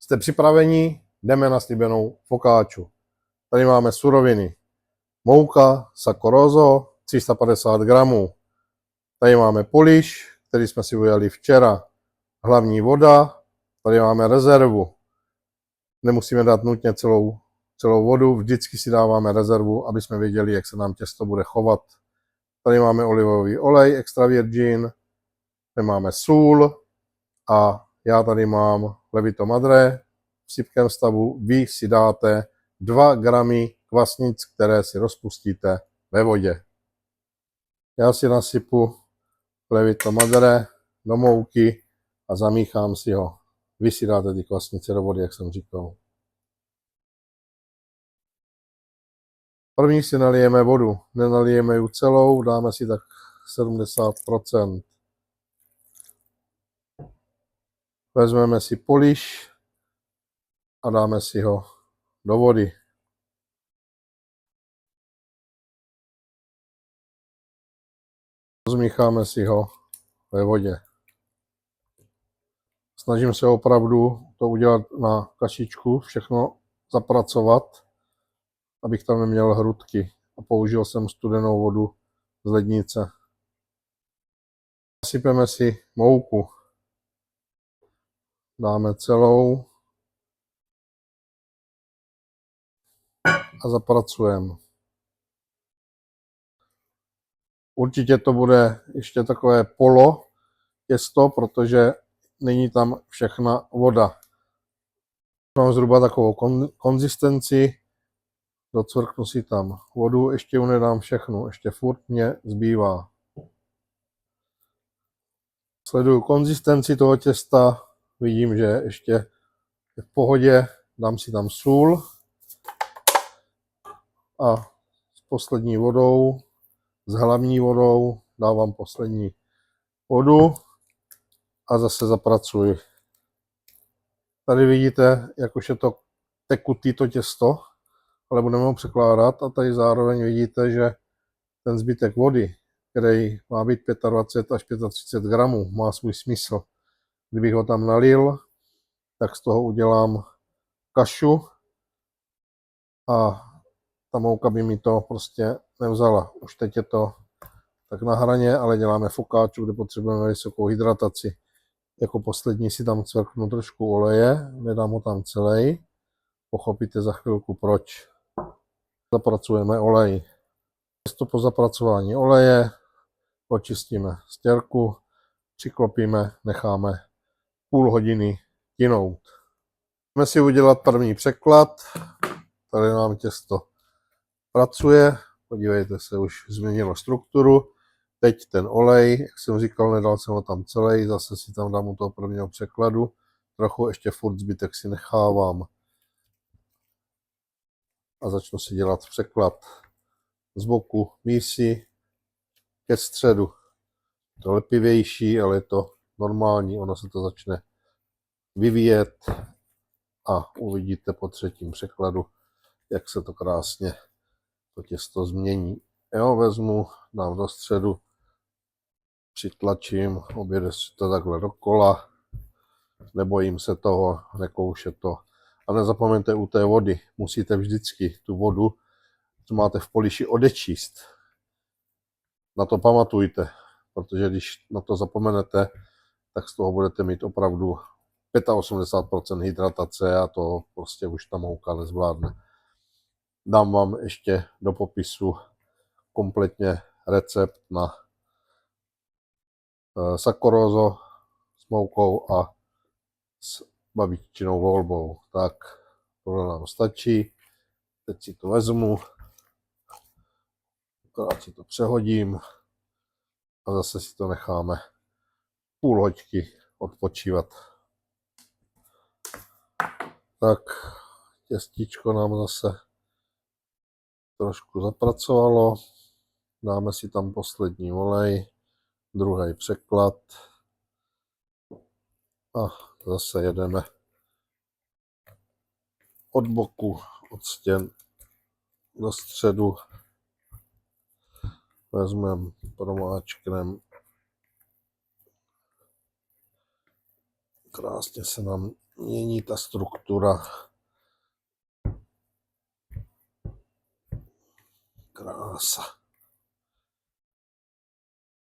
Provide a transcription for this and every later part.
Jste připraveni? Jdeme na slíbenou focacciu. Tady máme suroviny. Mouka, Saccoroso, 350 gramů. Tady máme poliš, který jsme si ujeli včera. Hlavní voda, tady máme rezervu. Nemusíme dát nutně celou vodu, vždycky si dáváme rezervu, aby jsme věděli, jak se nám těsto bude chovat. Tady máme olivový olej, extra virgin, tady máme sůl a já tady mám Levito Madre v sypkém stavu. Vy si dáte 2 gramy kvasnic, které si rozpustíte ve vodě. Já si nasypu Levito Madre do mouky a zamíchám si ho. Vy si dáte ty kvasnice do vody, jak jsem říkal. První si nalijeme vodu. Nenalijeme ji celou, dáme si tak 70%. Vezmeme si poliš a dáme si ho do vody. Rozmícháme si ho ve vodě. Snažím se opravdu to udělat na kašičku, všechno zapracovat, abych tam neměl hrudky. A použil jsem studenou vodu z lednice. Nasypeme si mouku. Dáme celou a zapracujeme. Určitě to bude ještě takové polo těsto, protože není tam všechna voda. Mám zhruba takovou konzistenci, docvrknu si tam vodu, ještě ju nedám všechnu, ještě furt mě zbývá. Sleduju konzistenci toho těsta, vidím, že ještě je v pohodě, dám si tam sůl a s poslední vodou, s hlavní vodou dávám poslední vodu a zase zapracuji. Tady vidíte, jak už je to tekutý to těsto, ale budeme ho překládat a tady zároveň vidíte, že ten zbytek vody, který má být 25 až 35 gramů, má svůj smysl. Kdybych ho tam nalil, tak z toho udělám kašu a ta mouka by mi to prostě nevzala. Už teď je to tak na hraně, ale děláme focacciu, kde potřebujeme vysokou hydrataci. Jako poslední si tam cvrknu trošku oleje, nedám ho tam celý. Pochopíte za chvilku proč. Zapracujeme olej. Těsto po zapracování oleje očistíme stěrku, přiklopíme, necháme půl hodiny tinout. Můžeme si udělat první překlad. Tady nám těsto pracuje. Podívejte se, už změnilo strukturu. Teď ten olej, jak jsem říkal, nedal jsem ho tam celý, zase si tam dám u toho prvního překladu. Trochu ještě furt zbytek si nechávám. A začnu si dělat překlad z boku mísy ke středu. To lepivější, ale je to normální, ono se to začne vyvíjet a uvidíte po třetím překladu, jak se to krásně to těsto změní. Jo, vezmu, dám do středu, přitlačím, objede si to takhle dokola, nebojím se toho, nekouše to. A nezapomeňte u té vody, musíte vždycky tu vodu, co máte v poliši, odečíst. Na to pamatujte, protože když na to zapomenete, tak z toho budete mít opravdu 85% hydratace a to prostě už ta mouka nezvládne. Dám vám ještě do popisu kompletně recept na Saccoroso s moukou a s babičinou volbou. Tak, tohle nám stačí. Teď si to vezmu, akorát si to přehodím a zase si to necháme půl hoďky odpočívat. Tak, těstíčko nám zase trošku zapracovalo. Dáme si tam poslední olej, druhý překlad a zase jedeme od boku, od stěn do středu. Vezmeme, promáčkneme. Krásně se nám mění ta struktura. Krása.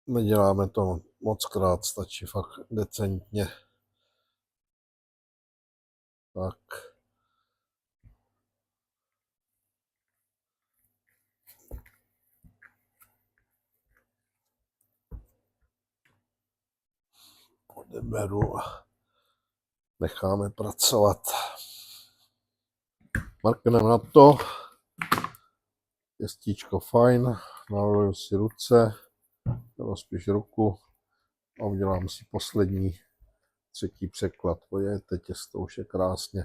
Neděláme to mockrát, stačí fakt decentně. Tak. Odeberu a necháme pracovat. Markneme na to. Těstíčko fajn. Naliju si ruce, nebo spíš ruku a udělám si poslední, třetí překlad. Podívejte, těsto už je krásně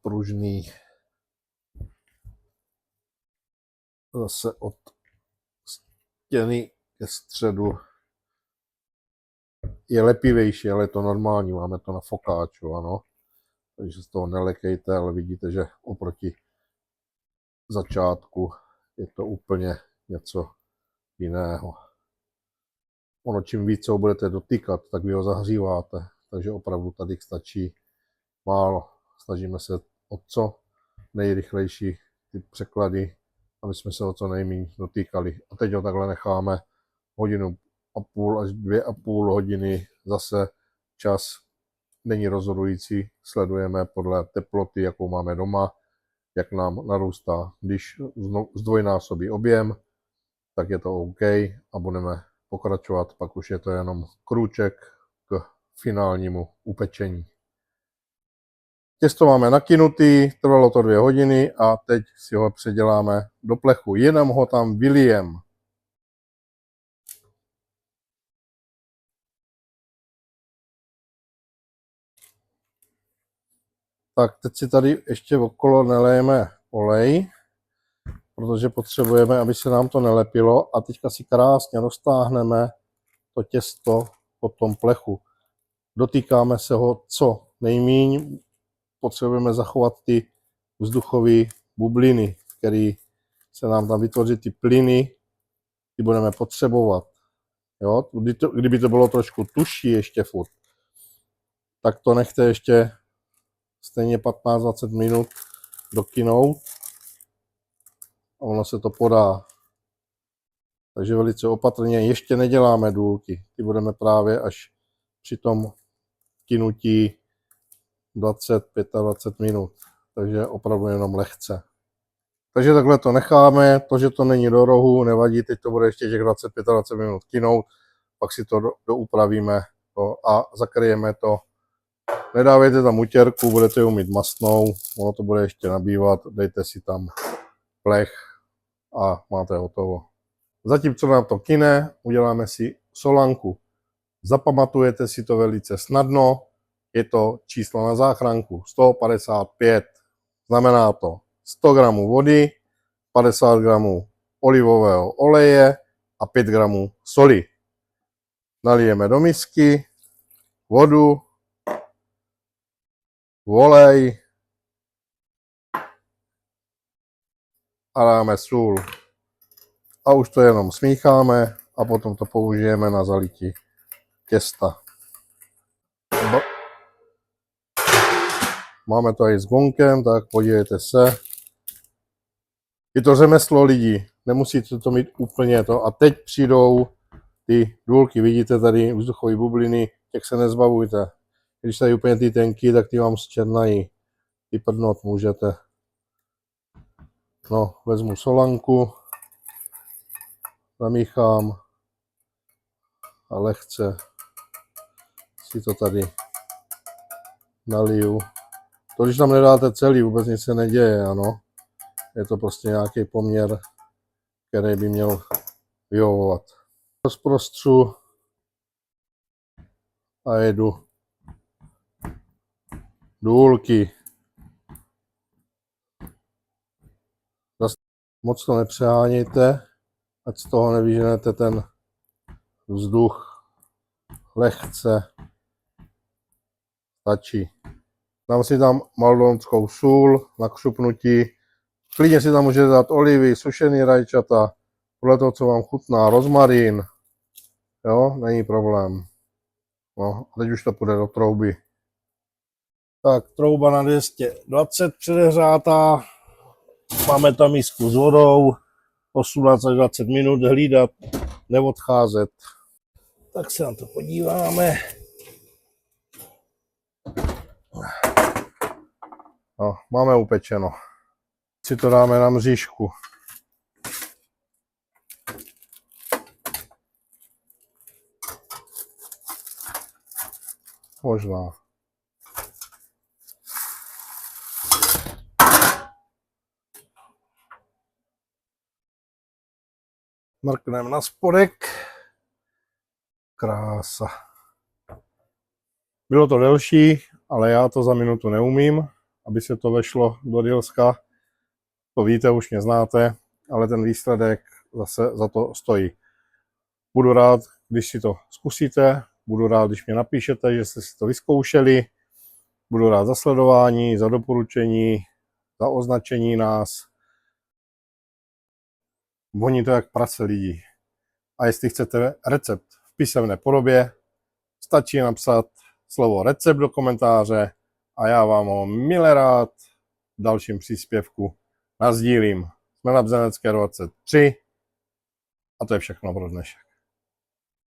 pružný. Zase od stěny ke středu je lepivější, ale je to normální, máme to na fokáču, ano. Takže z toho nelekejte, ale vidíte, že oproti začátku je to úplně něco jiného. Ono, čím víc ho budete dotýkat, tak vy ho zahříváte, takže opravdu tady stačí málo. Snažíme se o co nejrychlejší ty překlady, aby jsme se o co nejméně dotýkali. A teď ho takhle necháme 1,5 hodiny až 2,5 hodiny. Zase čas není rozhodující, sledujeme podle teploty, jakou máme doma, jak nám narůstá. Když zdvojnásobí objem, tak je to OK a budeme pokračovat, pak už je to jenom krůček k finálnímu upečení. Těsto máme nakynutý, trvalo to 2 hodiny a teď si ho předěláme do plechu. Jenom ho tam vylijem. Tak, teď si tady ještě okolo nelejeme olej, protože potřebujeme, aby se nám to nelepilo. A teďka si krásně roztáhneme to těsto po tom plechu. Dotýkáme se ho co nejméně. Potřebujeme zachovat ty vzduchové bubliny, které se nám tam vytvoří, ty plyny, ty budeme potřebovat. Jo? Kdyby to bylo trošku tužší ještě furt, tak to nechte ještě stejně 15-20 minut dokynout a ono se to podá. Takže velice opatrně, ještě neděláme důlky, ty budeme právě až při tom kynutí 20-25 minut, takže opravdu jenom lehce. Takže takhle to necháme, to, že to není do rohu, nevadí, teď to bude ještě těch 25-20 minut kynout, pak si to doupravíme a zakryjeme to. Nedávejte tam utěrku, budete ji mít mastnou, ono to bude ještě nabývat, dejte si tam plech a máte hotovo. Zatímco nám to kyne, uděláme si solanku. Zapamatujete si to velice snadno, je to číslo na záchranku 155, znamená to 100 gramů vody, 50 gramů olivového oleje a 5 gramů soli. Nalijeme do misky vodu, olej a dáme sůl. A už to jenom smícháme a potom to použijeme na zalití těsta. Máme to i s gonkem, tak podívejte se. Je to řemeslo lidí, nemusíte to mít úplně to. A teď přijdou ty důlky, vidíte tady vzduchové bubliny, těch se nezbavujte. Když tady úplně ty tenky, tak ty vám zčernají. Ty prdnout můžete. No, vezmu solanku, zamíchám a lehce si to tady naliju. To, když tam nedáte celý, vůbec nic se neděje, ano. Je to prostě nějaký poměr, který by měl vyhovovat. Rozprostřu a jedu důlky. Zas moc to nepřehánějte, ať z toho nevyženete ten vzduch. Lehce stačí. Dám si tam maldonskou sůl na křupnutí. Klidně si tam můžete dát olivy, sušený rajčata, podle toho, co vám chutná, rozmarín. Jo, není problém. No, a teď už to půjde do trouby. Tak, trouba na 220 předehřátá. Máme tam misku s vodou. 18 až 20 minut hlídat, neodcházet. Tak se na to podíváme. No, máme upečeno. Si to dáme na mřížku. Možná. Mrkneme na spodek. Krása. Bylo to delší, ale já to za minutu neumím, aby se to vešlo do dilska. To víte, už mě znáte, ale ten výsledek zase za to stojí. Budu rád, když si to zkusíte, budu rád, když mě napíšete, že jste si to vyzkoušeli, budu rád za sledování, za doporučení, za označení nás. Voní to jak prase lidí. A jestli chcete recept v písemné podobě, stačí napsat slovo recept do komentáře a já vám ho mile rád v dalším příspěvku nasdílím. Jsme na Bzenecké 23 a to je všechno pro dnešek.